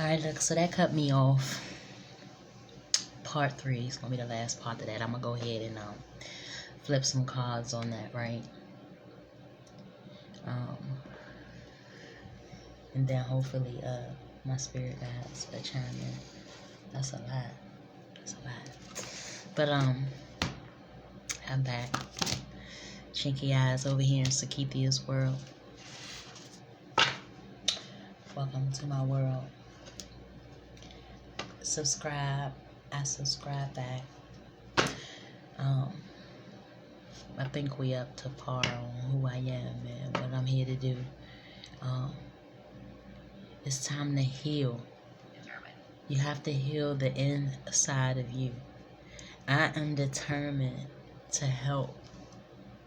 Alright, look, so that cut me off. Part 3 is gonna be the last part of that. I'm gonna go ahead and flip some cards on that, right? And then hopefully my spirit guides will chime in. That's a lot. That's a lot. But I'm back. Chinky Eyes over here in Sakithia's world. Welcome to my world. Subscribe. I subscribe back. I think we up to par on who I am and what I'm here to do. It's time to heal. You have to heal the inside of you. I am determined to help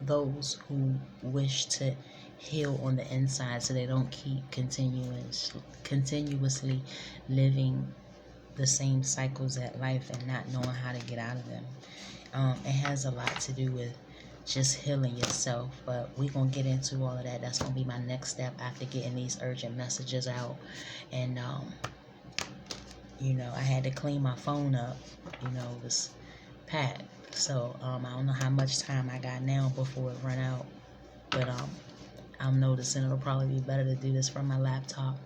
those who wish to heal on the inside so they don't keep continuously living the same cycles at life and not knowing how to get out of them. It has a lot to do with just healing yourself, but we're gonna get into all of that. That's gonna be my next step after getting these urgent messages out. And I had to clean my phone up. It was packed, so I don't know how much time I got now before it run out, but I'm noticing it'll probably be better to do this from my laptop.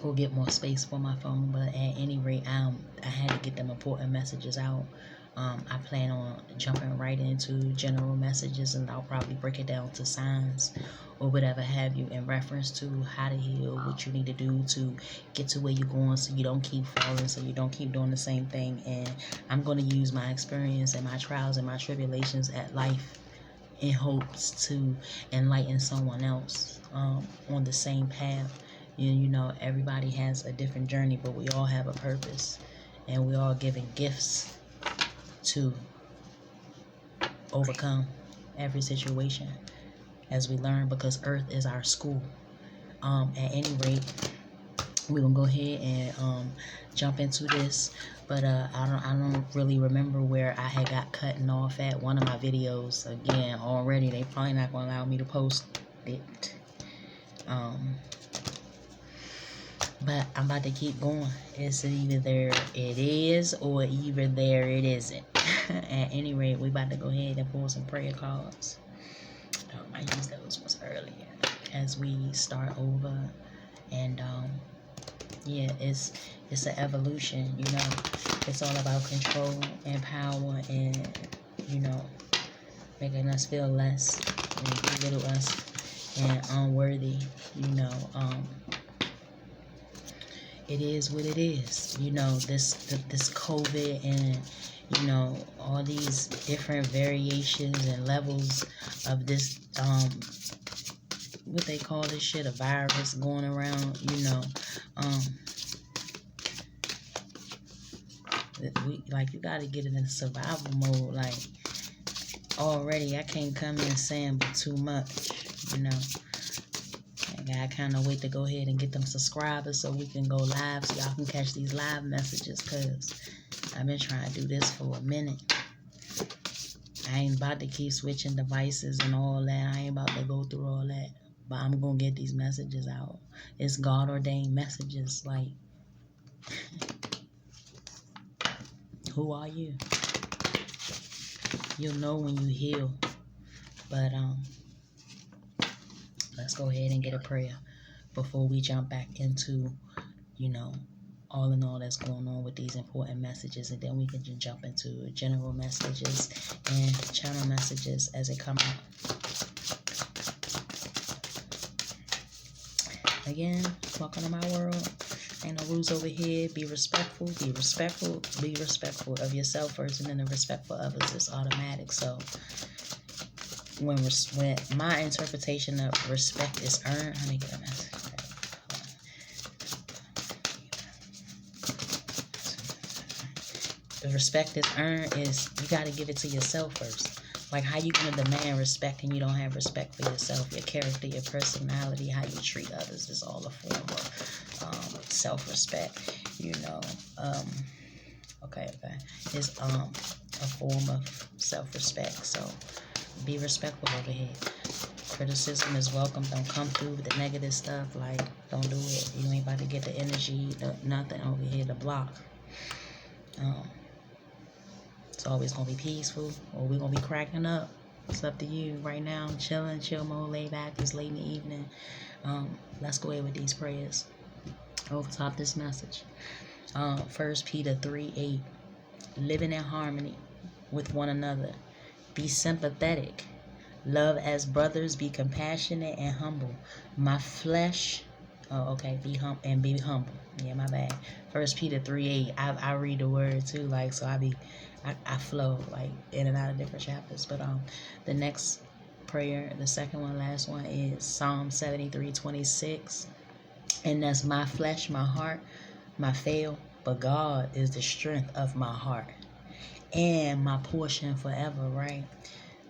We'll get more space for my phone, but at any rate, I had to get them important messages out. I plan on jumping right into general messages, and I'll probably break it down to signs or whatever have you in reference to how to heal, what you need to do to get to where you're going so you don't keep falling, so you don't keep doing the same thing. And I'm going to use my experience and my trials and my tribulations at life in hopes to enlighten someone else on the same path. Everybody has a different journey, but we all have a purpose, and we all given gifts to overcome every situation as we learn, because Earth is our school. At any rate, we're gonna go ahead and jump into this, but I don't really remember where I had got cutting off at. One of my videos, again, already they probably not gonna allow me to post it. But I'm about to keep going. It's either there it is or either there it isn't. At any rate, we about to go ahead and pull some prayer cards. I used those ones earlier as we start over. And yeah, it's an evolution. It's all about control and power, and making us feel less and belittle us and unworthy. It is what it is. This COVID and all these different variations and levels of this what they call this shit, a virus going around. You gotta get it in survival mode. Like, already I can't come in saying but too much. I kind of wait to go ahead and get them subscribers so we can go live, so y'all can catch these live messages, because I've been trying to do this for a minute. I ain't about to keep switching devices and all that. I ain't about to go through all that, but I'm gonna get these messages out. It's God ordained messages. Like, who are you? You'll know when you heal. But let's go ahead and get a prayer before we jump back into, all in all that's going on with these important messages, and then we can just jump into general messages and channel messages as they come out. Again, welcome to my world. Ain't no rules over here. Be respectful. Be respectful. Be respectful of yourself first, and then the respect for others is automatic. So when my interpretation of respect is earned, let me get a message. The respect is earned is you got to give it to yourself first. Like, how you gonna demand respect and you don't have respect for yourself? Your character, your personality, how you treat others is all a form of self-respect. Okay. It's a form of self-respect. So be respectful over here. Criticism is welcome. Don't come through with the negative stuff. Like, don't do it. You ain't about to get the energy, nothing over here to block. It's always gonna be peaceful, or we're gonna be cracking up. It's up to you. Right now, I'm chilling, chill mode, lay back. It's late in the evening. Let's go ahead with these prayers. Over top this message. 1 Peter 3:8. Living in harmony with one another. Be sympathetic. Love as brothers. Be compassionate and humble. My flesh. Be humble. Yeah, my bad. 1 Peter 3:8. I read the word too, like, so I flow like in and out of different chapters. But the next prayer, the second one, last one, is Psalm 73:26, and that's my flesh, my heart, my fail, but God is the strength of my heart and my portion forever. Right?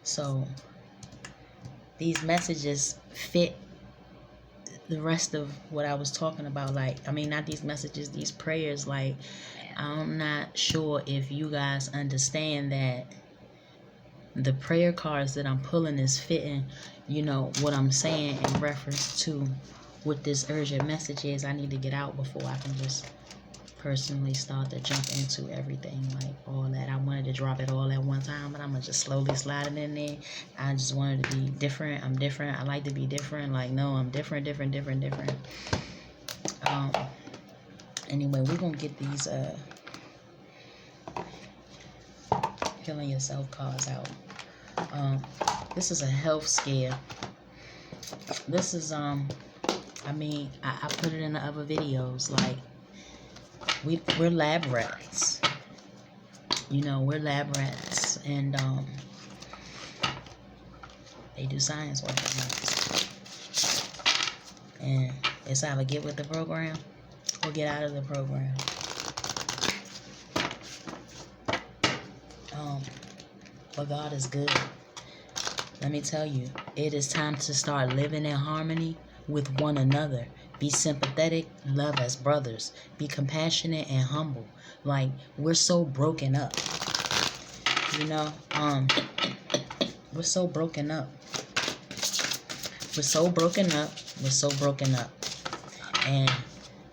So these messages fit the rest of what I was talking about. Like, I mean, not these messages, these prayers. Like, I'm not sure if you guys understand that the prayer cards that I'm pulling is fitting, what I'm saying in reference to what this urgent message is. I need to get out before I can just personally start to jump into everything, like all that. I wanted to drop it all at one time, but I'm gonna just slowly slide it in there. I just wanted to be different. I'm different. I like to be different. Like, no, I'm different. Anyway, we're gonna get these Healing Yourself cards out. This is a health scare. This is I put it in the other videos. Like, we're lab rats. We're lab rats, and they do science work on us. And it's either get with the program or get out of the program. But God is good. Let me tell you, it is time to start living in harmony with one another. Be sympathetic, love as brothers. Be compassionate and humble. Like, we're so broken up. We're so broken up. We're so broken up. And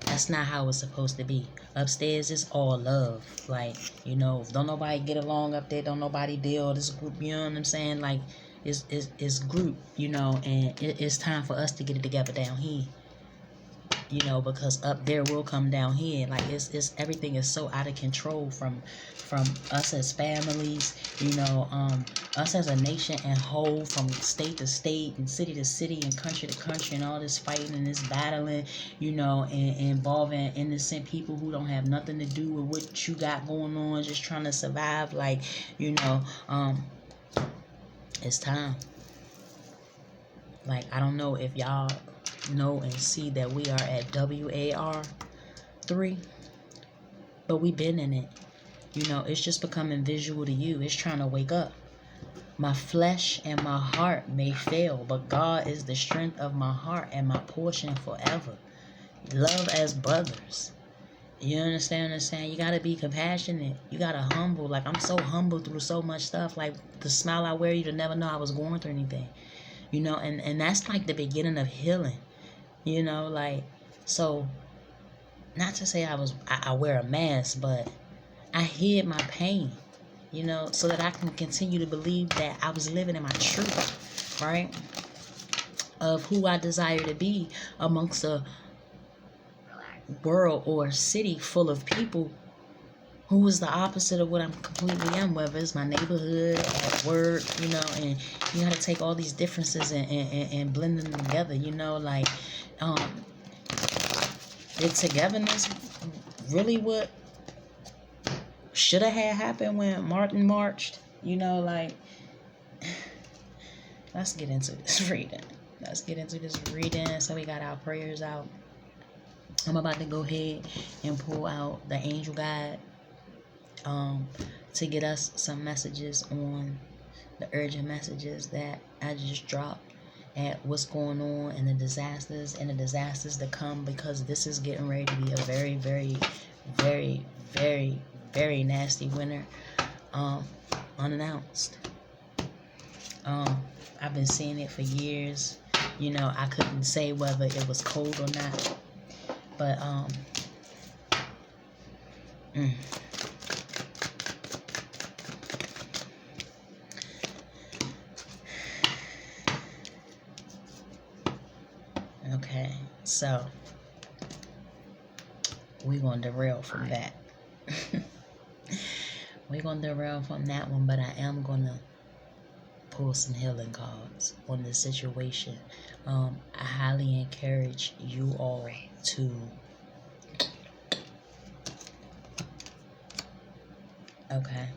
that's not how it's supposed to be. Upstairs is all love. Like, don't nobody get along up there, don't nobody deal this group, you know what I'm saying? Like, it's group, and it's time for us to get it together down here. Because up there will come down here. Like, it's everything is so out of control from us as families, us as a nation and whole, from state to state and city to city and country to country, and all this fighting and this battling, and involving innocent people who don't have nothing to do with what you got going on, just trying to survive. Like, it's time. Like, I don't know if y'all know and see that we are at WAR 3, but we've been in it. It's just becoming visual to you. It's trying to wake up. My flesh and my heart may fail, but God is the strength of my heart and my portion forever. Love as brothers. You understand what I'm saying? You gotta be compassionate. You gotta humble. Like, I'm so humble through so much stuff. Like, the smile I wear, you'd never know I was going through anything. And that's like the beginning of healing. Like, so, not to say I wear a mask, but I hid my pain, so that I can continue to believe that I was living in my truth, right? Of who I desire to be amongst a world or city full of people who is the opposite of what I'm completely am, whether it's my neighborhood, at work, and you gotta take all these differences and blend them together, like, the togetherness really what should have had happened when Martin marched, like, let's get into this reading. So we got our prayers out. I'm about to go ahead and pull out the angel guide to get us some messages on the urgent messages that I just dropped at what's going on and the disasters to come, because this is getting ready to be a very, very, very, very, very nasty winter unannounced. I've been seeing it for years. You know, I couldn't say whether it was cold or not, but mm, okay. So we're gonna derail from that. We're gonna derail from that one, but I am gonna pull some healing cards on this situation. I highly encourage you all to okay.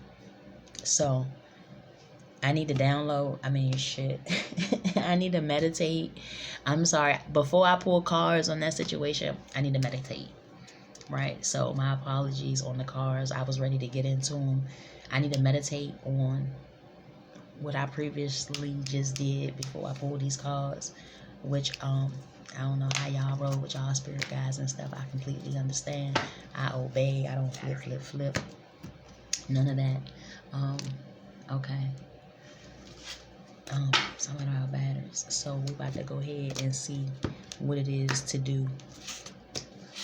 So I need to download. I mean, shit. I need to meditate. I'm sorry. Before I pull cards on that situation, I need to meditate. Right? So my apologies on the cards. I was ready to get into them. I need to meditate on what I previously just did before I pulled these cards, which I don't know how y'all roll with y'all spirit guides and stuff. I completely understand. I obey. I don't flip. None of that. Okay. Some of our batters. So we're about to go ahead and see what it is to do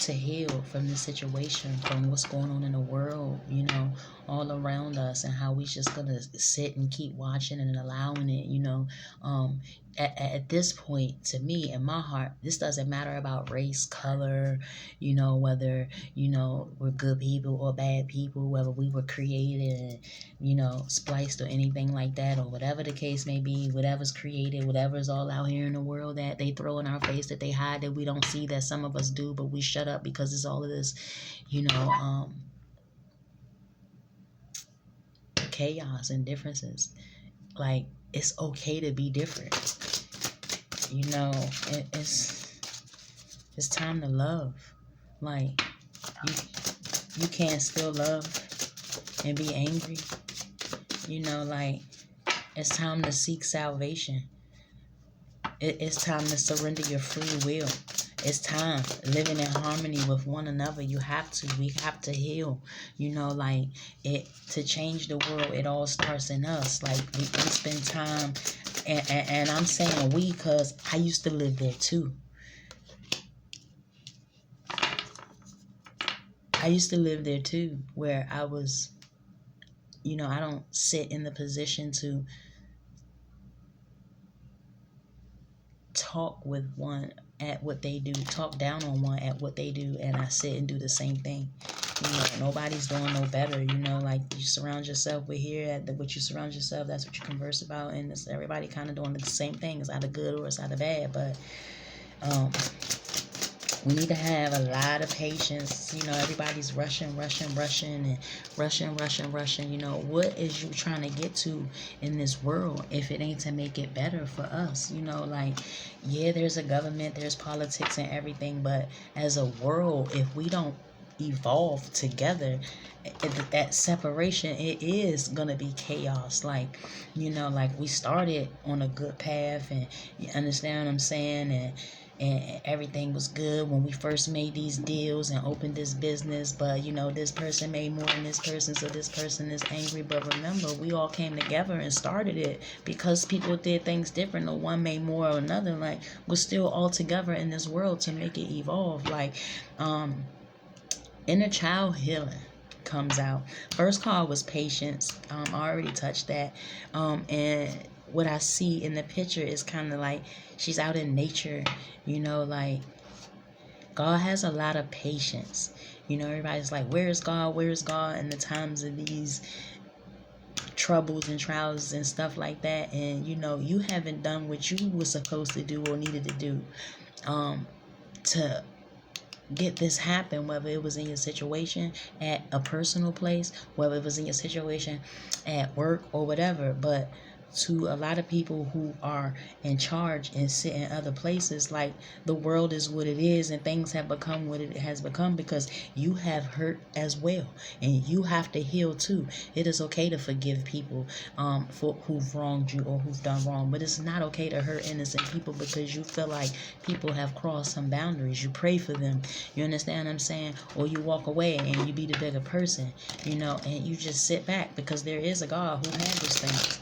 to heal from this situation, from what's going on in the world, you know, all around us, and how we just gonna sit and keep watching and allowing it, you know. At this point, to me, in my heart, this doesn't matter about race, color, you know, whether, you know, we're good people or bad people, whether we were created and, you know, spliced or anything like that, or whatever the case may be, whatever's created, whatever's all out here in the world that they throw in our face, that they hide, that we don't see, that some of us do, but we shut up because it's all of this, you know, chaos and differences. Like, it's okay to be different. You know, it's time to love. Like, you can't still love and be angry. You know, like, it's time to seek salvation. It's time to surrender your free will. It's time living in harmony with one another. We have to heal. You know, like, to change the world, it all starts in us. Like, we spend time, and I'm saying we because I used to live there too. I used to live there too, where I was, you know, I don't sit in the position to talk with one at what they do, talk down on one at what they do, and I sit and do the same thing. You know, nobody's doing no better. You know, like, you surround yourself with what you surround yourself, that's what you converse about, and it's everybody kind of doing the same thing. It's either good or it's either bad, but we need to have a lot of patience. You know, everybody's rushing, and rushing. You know, what is you trying to get to in this world if it ain't to make it better for us? You know, like, yeah, there's a government, there's politics and everything, but as a world, if we don't evolve together, that separation, it is gonna be chaos. Like, you know, like, we started on a good path, and you understand what I'm saying, and everything was good when we first made these deals and opened this business, but, you know, this person made more than this person, so this person is angry. But remember, we all came together and started it because people did things different, or one made more or another. Like, we're still all together in this world to make it evolve. Like, inner child healing comes out. First card was patience. I already touched that. And what I see in the picture is kind of like she's out in nature, you know, like, God has a lot of patience. You know, everybody's like, where is God? Where is God in the times of these troubles and trials and stuff like that? And, you know, you haven't done what you were supposed to do or needed to do to get this happen, whether it was in your situation at a personal place, whether it was in your situation at work or whatever. But to a lot of people who are in charge and sit in other places, like, the world is what it is and things have become what it has become because you have hurt as well, and you have to heal too. It is okay to forgive people for who've wronged you or who've done wrong, but it's not okay to hurt innocent people because you feel like people have crossed some boundaries. You pray for them, you understand what I'm saying, or you walk away and you be the bigger person, you know, and you just sit back because there is a God who handles things.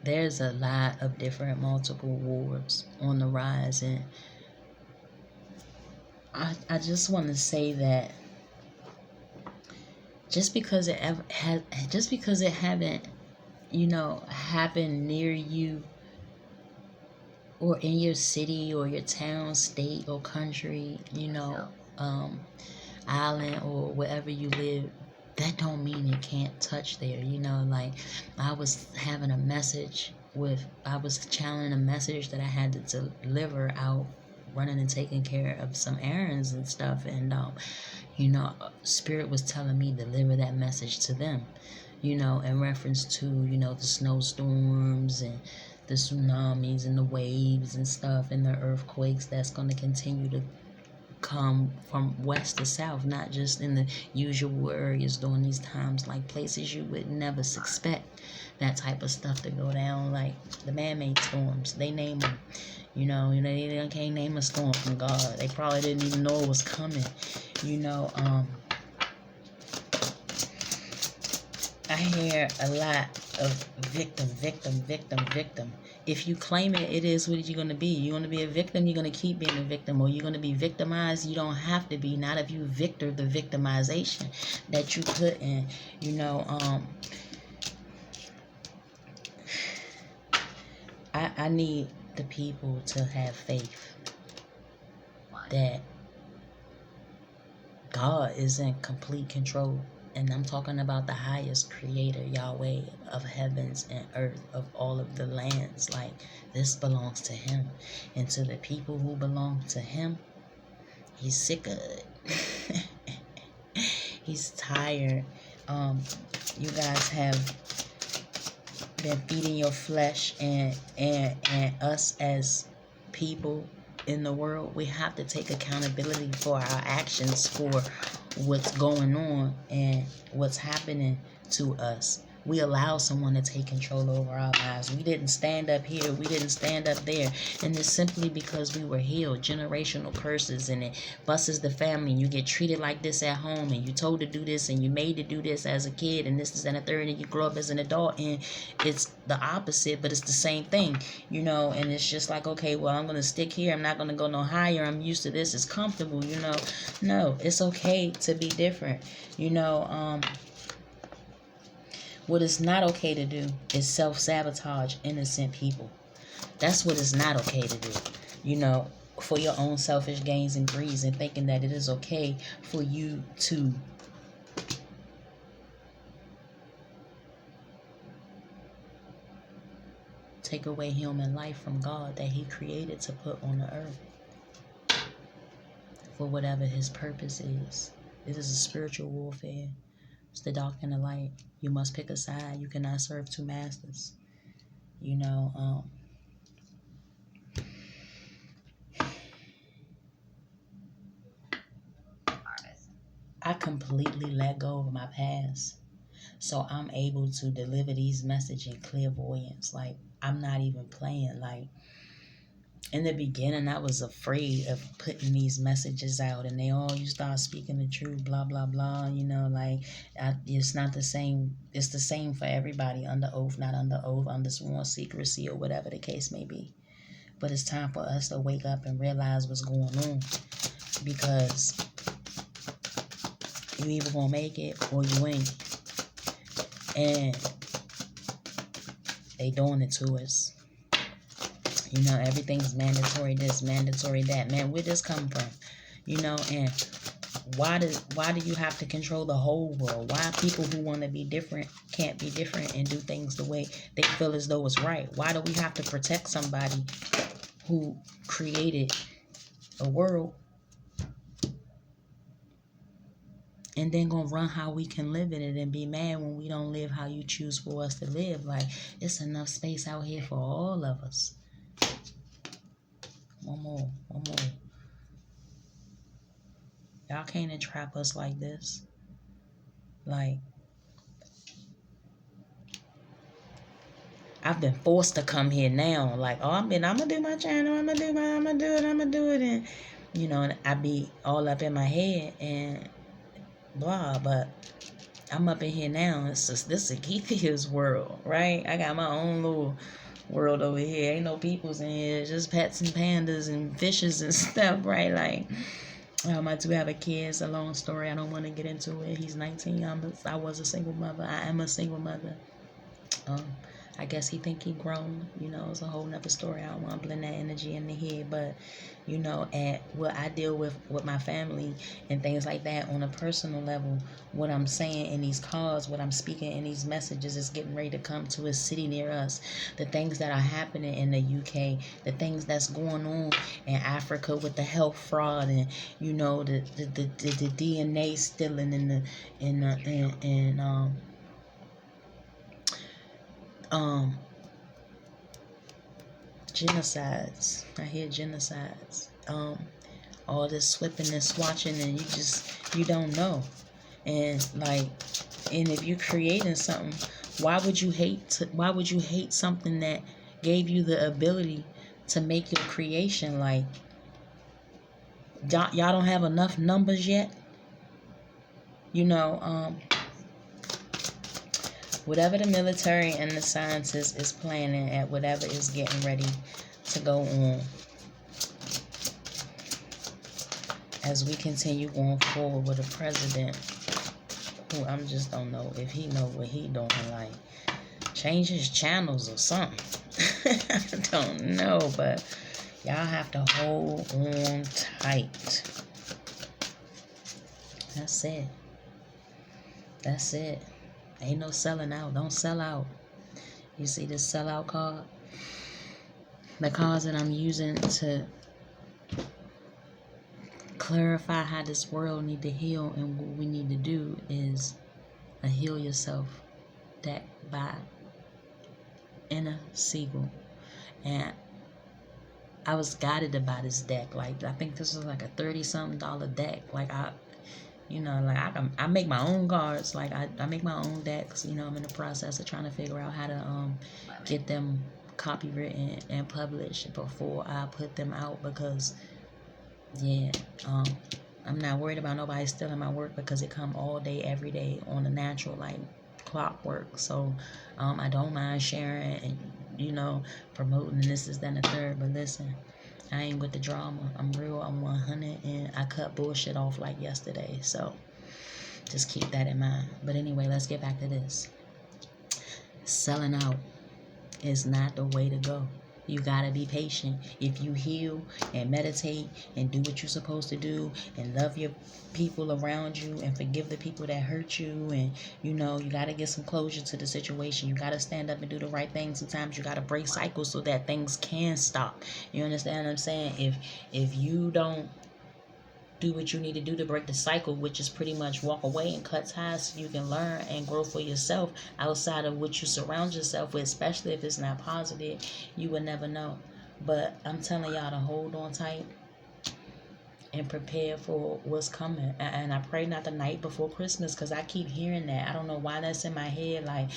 there's a lot of different multiple wars on the rise, and I just want to say that just because it ever had, just because it haven't, happened near you or in your city or your town, state or country, island or wherever you live, that don't mean it can't touch there. Like I was having a message I was channeling a message that I had to deliver out, running and taking care of some errands and stuff, and Spirit was telling me to deliver that message to them, in reference to, the snowstorms and the tsunamis and the waves and stuff and the earthquakes that's going to continue to come from west to south, not just in the usual areas during these times, like places you would never suspect that type of stuff to go down, like the man-made storms. They name them, they can't name a storm from God. They probably didn't even know it was coming. I hear a lot of victim, victim, victim, victim. If you claim it, it is what you're going to be. You're going to be a victim, you're going to keep being a victim. Or you're going to be victimized, you don't have to be. Not if you victor the victimization that you put in. I need the people to have faith that God is in complete control. And I'm talking about the highest creator, Yahweh, of heavens and earth, of all of the lands. Like, this belongs to him. And to the people who belong to him, he's sick of it. He's tired. You guys have been feeding your flesh, and us as people in the world, we have to take accountability for our actions, for what's going on and what's happening to us. We allow someone to take control over our lives. We didn't stand up here. We didn't stand up there. And it's simply because we were healed. Generational curses, and it busts the family. And you get treated like this at home. And you told to do this. And you made to do this as a kid. And this and a third. And you grow up as an adult. And it's the opposite. But it's the same thing. And it's just like, okay, well, I'm going to stick here. I'm not going to go no higher. I'm used to this. It's comfortable, No, it's okay to be different. What is not okay to do is self-sabotage innocent people. That's what is not okay to do. For your own selfish gains and greeds, and thinking that it is okay for you to take away human life from God that he created to put on the earth for whatever his purpose is. It is a spiritual warfare. It's the dark and the light. You must pick a side. You cannot serve two masters. I completely let go of my past. So I'm able to deliver these messages in clairvoyance. Like, I'm not even playing. Like, in the beginning, I was afraid of putting these messages out, and they all, you start speaking the truth, blah, blah, blah, it's not the same. It's the same for everybody, under oath, not under oath, under sworn secrecy, or whatever the case may be. But it's time for us to wake up and realize what's going on, because you either gonna make it or you ain't. And they doing it to us. Everything's mandatory this, mandatory that. Man, where this come from? And why do you have to control the whole world? Why people who want to be different can't be different and do things the way they feel as though it's right? Why do we have to protect somebody who created a world and then gonna run how we can live in it and be mad when we don't live how you choose for us to live? Like, it's enough space out here for all of us. One more. Y'all can't entrap us like this. Like, I've been forced to come here now. Like, I'm gonna do my channel. I'm gonna do it. And, and I be all up in my head and blah. But I'm up in here now. It's just this is Keithia's world, right? I got my own little world over here. Ain't no peoples in here, just pets and pandas and fishes and stuff, right? Like, I do have a kid. It's a long story. I don't want to get into it. He's 19. I was a single mother. I am a single mother. Um, I guess he think he grown. It's a whole nother story. I don't want to blend that energy in the head, but at what I deal with my family and things like that on a personal level, what I'm saying in these calls, what I'm speaking in these messages is getting ready to come to a city near us. The things that are happening in the UK, the things that's going on in Africa with the health fraud and the DNA stealing and genocides. I hear genocides. All this whipping and swatching, and you don't know. And if you're creating something, why would you hate something that gave you the ability to make your creation? Like, y'all don't have enough numbers yet. Whatever the military and the scientists is planning at whatever is getting ready to go on, as we continue going forward with a president who I just don't know if he know what he doing, like change his channels or something. I don't know, but y'all have to hold on tight. That's it. That's it. Ain't no selling out. Don't sell out. You see this sellout card? The cards that I'm using to clarify how this world need to heal, and what we need to do is a Heal Yourself deck by Inner Siegel. And I was guided to buy this deck. Like, I think this was like a $30-something deck. Like, I make my own cards. Like, I make my own decks. I'm in the process of trying to figure out how to get them copywritten and published before I put them out, because I'm not worried about nobody stealing my work, because it come all day every day on a natural clockwork. So I don't mind sharing and promoting this, that, and the third. But listen, I ain't with the drama. I'm real. I'm 100, and I cut bullshit off like yesterday. So just keep that in mind. But anyway, let's get back to this. Selling out is not the way to go. You gotta be patient. If you heal and meditate and do what you're supposed to do and love your people around you and forgive the people that hurt you, and you gotta get some closure to the situation. You gotta stand up and do the right thing. Sometimes you gotta break cycles so that things can stop. You understand what I'm saying? If you don't do what you need to do to break the cycle, which is pretty much walk away and cut ties so you can learn and grow for yourself outside of what you surround yourself with, especially if it's not positive, you will never know. But I'm telling y'all to hold on tight and prepare for what's coming. And I pray not the night before Christmas, because I keep hearing that. I don't know why that's in my head. Like,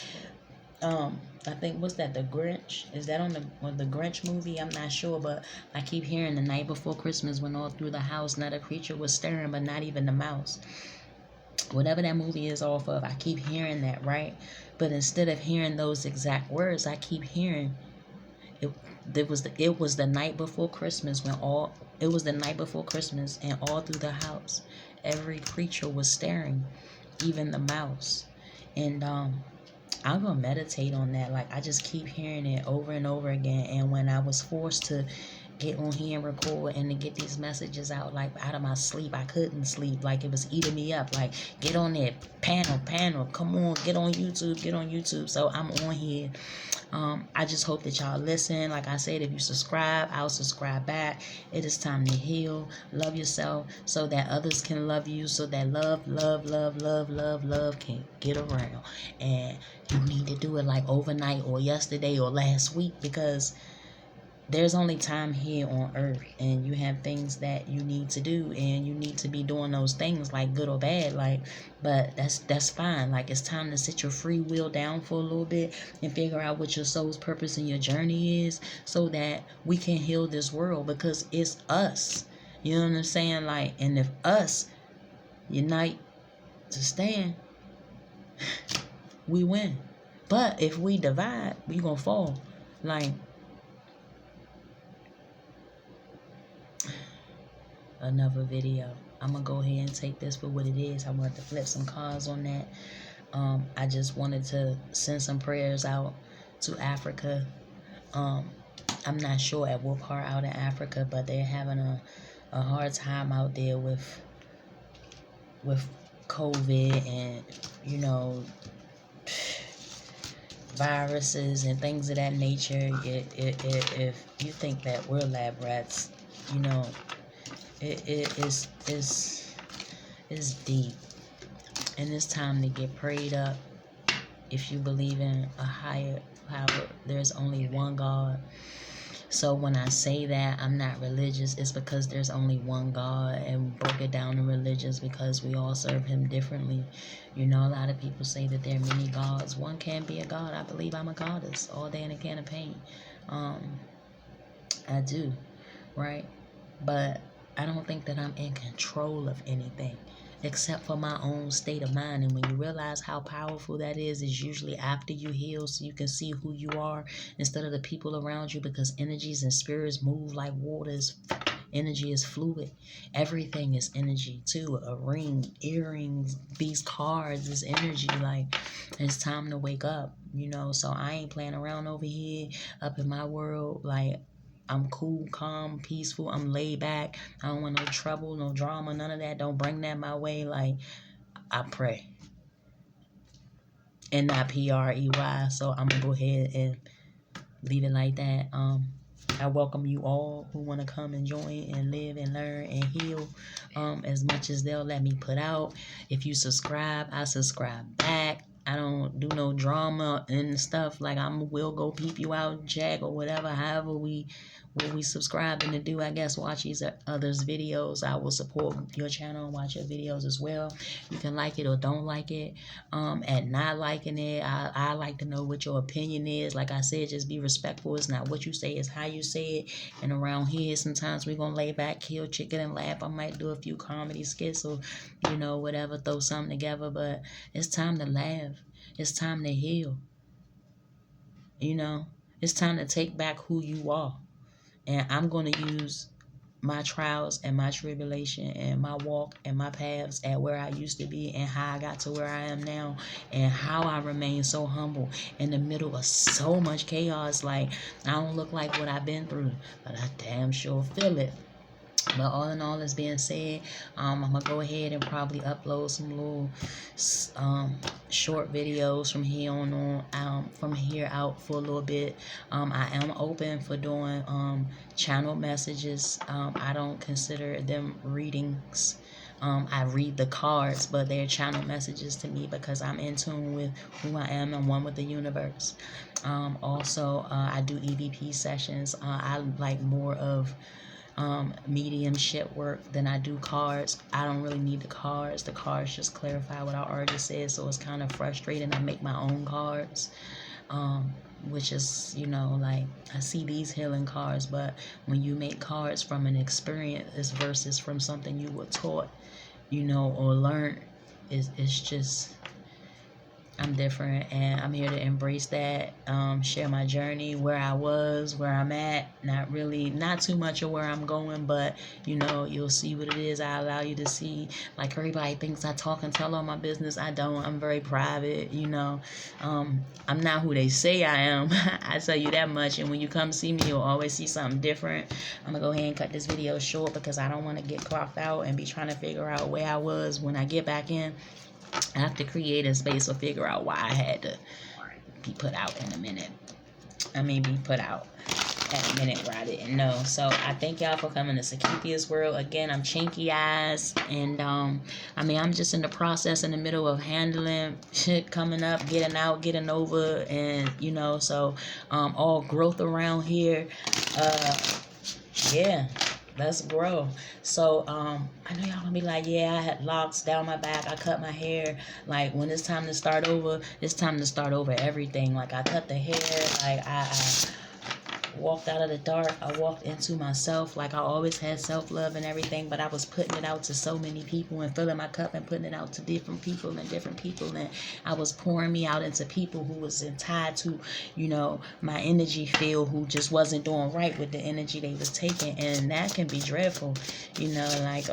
I think, what's that, The Grinch? Is that on the Grinch movie? I'm not sure, but I keep hearing the night before Christmas, when all through the house not a creature was stirring, but not even the mouse. Whatever that movie is off of, I keep hearing that, right? But instead of hearing those exact words, I keep hearing it was the night before Christmas, it was the night before Christmas, and all through the house every creature was staring, even the mouse. And I'm gonna meditate on that. Like, I just keep hearing it over and over again. And when I was forced to get on here and record and to get these messages out, like, out of my sleep, I couldn't sleep. Like, it was eating me up. Like, get on there, panel, come on, get on YouTube. So I'm on here. I just hope that y'all listen. Like I said, if you subscribe, I'll subscribe back. It is time to heal. Love yourself so that others can love you, so that love can get around. And you need to do it like overnight or yesterday or last week, because there's only time here on earth, and you have things that you need to do, and you need to be doing those things, like good or bad, but that's fine. Like, it's time to sit your free will down for a little bit and figure out what your soul's purpose and your journey is, so that we can heal this world, because it's us. You know what I'm saying? Like, and if us unite to stand, we win. But if we divide, we gonna fall. Like, another video. I'm gonna go ahead and take this for what it is. I wanted to flip some cards on that. I just wanted to send some prayers out to Africa. I'm not sure at what part out in Africa, but they're having a hard time out there with COVID and, you know, viruses and things of that nature. If you think that we're lab rats, you know, it's deep, and it's time to get prayed up. If you believe in a higher power, there's only one God. So when I say that I'm not religious, it's because there's only one God, and broke it down to religious because we all serve him differently. You know, a lot of people say that there are many gods. One can't be a god. I believe I'm a goddess all day in a can of paint. I do, right? But I don't think that I'm in control of anything except for my own state of mind. And when you realize how powerful that is usually after you heal, so you can see who you are instead of the people around you, because energies and spirits move like waters. Energy is fluid. Everything is energy too. A ring, earrings, these cards is energy. Like, it's time to wake up, you know. So I ain't playing around over here up in my world. Like, I'm cool, calm, peaceful. I'm laid back. I don't want no trouble, no drama, none of that. Don't bring that my way. Like, I pray. And not PREY. So I'm going to go ahead and leave it like that. I welcome you all who want to come and join and live and learn and heal as much as they'll let me put out. If you subscribe, I subscribe back. I don't do no drama and stuff. Like, will go peep you out, check, or whatever. However we subscribing to do, I guess, watch these others' videos. I will support your channel and watch your videos as well. You can like it or don't like it. And not liking it, I like to know what your opinion is. Like I said, just be respectful. It's not what you say, it's how you say it. And around here, sometimes we're gonna lay back, kill chicken, and laugh. I might do a few comedy skits or, you know, whatever, throw something together. But it's time to laugh. It's time to heal. You know, it's time to take back who you are. And I'm going to use my trials and my tribulation and my walk and my paths at where I used to be and how I got to where I am now, and how I remain so humble in the middle of so much chaos. Like, I don't look like what I've been through, but I damn sure feel it. But all in all, this being said, I'm going to go ahead and probably upload some little short videos from here on, from here out for a little bit. I am open for doing channel messages. I don't consider them readings. I read the cards, but they're channel messages to me because I'm in tune with who I am and one with the universe. Also, I do EVP sessions. I like more of mediumship work than I do cards. I don't really need the cards. The cards just clarify what I already said, so it's kind of frustrating. I make my own cards, which is, you know, like, I see these healing cards, but when you make cards from an experience versus from something you were taught, you know, or learned, it's just, I'm different, and I'm here to embrace that, share my journey, where I was, where I'm at. Not too much of where I'm going, but, you know, you'll see what it is. I allow you to see. Like, everybody thinks I talk and tell all my business. I don't. I'm very private, you know. I'm not who they say I am. I tell you that much, and when you come see me, you'll always see something different. I'm gonna go ahead and cut this video short because I don't want to get clocked out and be trying to figure out where I was when I get back in. I have to create a space or figure out why I had to be put out in a minute. Be put out at a minute where I didn't know. So I thank y'all for coming to Sakithia's World. Again, I'm Chinky Eyes, and I'm just in the process, in the middle of handling shit coming up, getting out, getting over, and, you know, so all growth around here. Yeah. Let's grow. So, I know y'all gonna be like, yeah, I had locks down my back. I cut my hair. Like, when it's time to start over, it's time to start over everything. Like, I cut the hair. Like, walked out of the dark. I walked into myself. Like, I always had self-love and everything, but I was putting it out to so many people and filling my cup and putting it out to different people. And I was pouring me out into people who was tied to, you know, my energy field, who just wasn't doing right with the energy they was taking. And that can be dreadful, you know, like,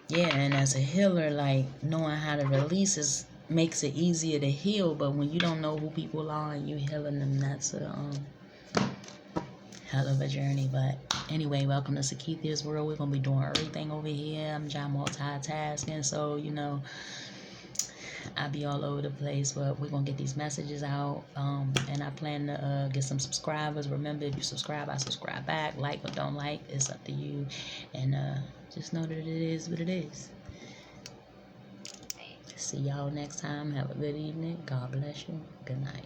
yeah. And as a healer, like, knowing how to release makes it easier to heal. But when you don't know who people are and you healing them, that's a hell of a journey. But anyway, welcome to Sakithia's world. We're gonna be doing everything over here. I'm just multitasking, so you know, I'll be all over the place, but we're gonna get these messages out. And I plan to get some subscribers. Remember, if you subscribe, I subscribe back. Like or don't like, it's up to you. And just know that it is what it is. See y'all next time. Have a good evening. God bless you. Good night.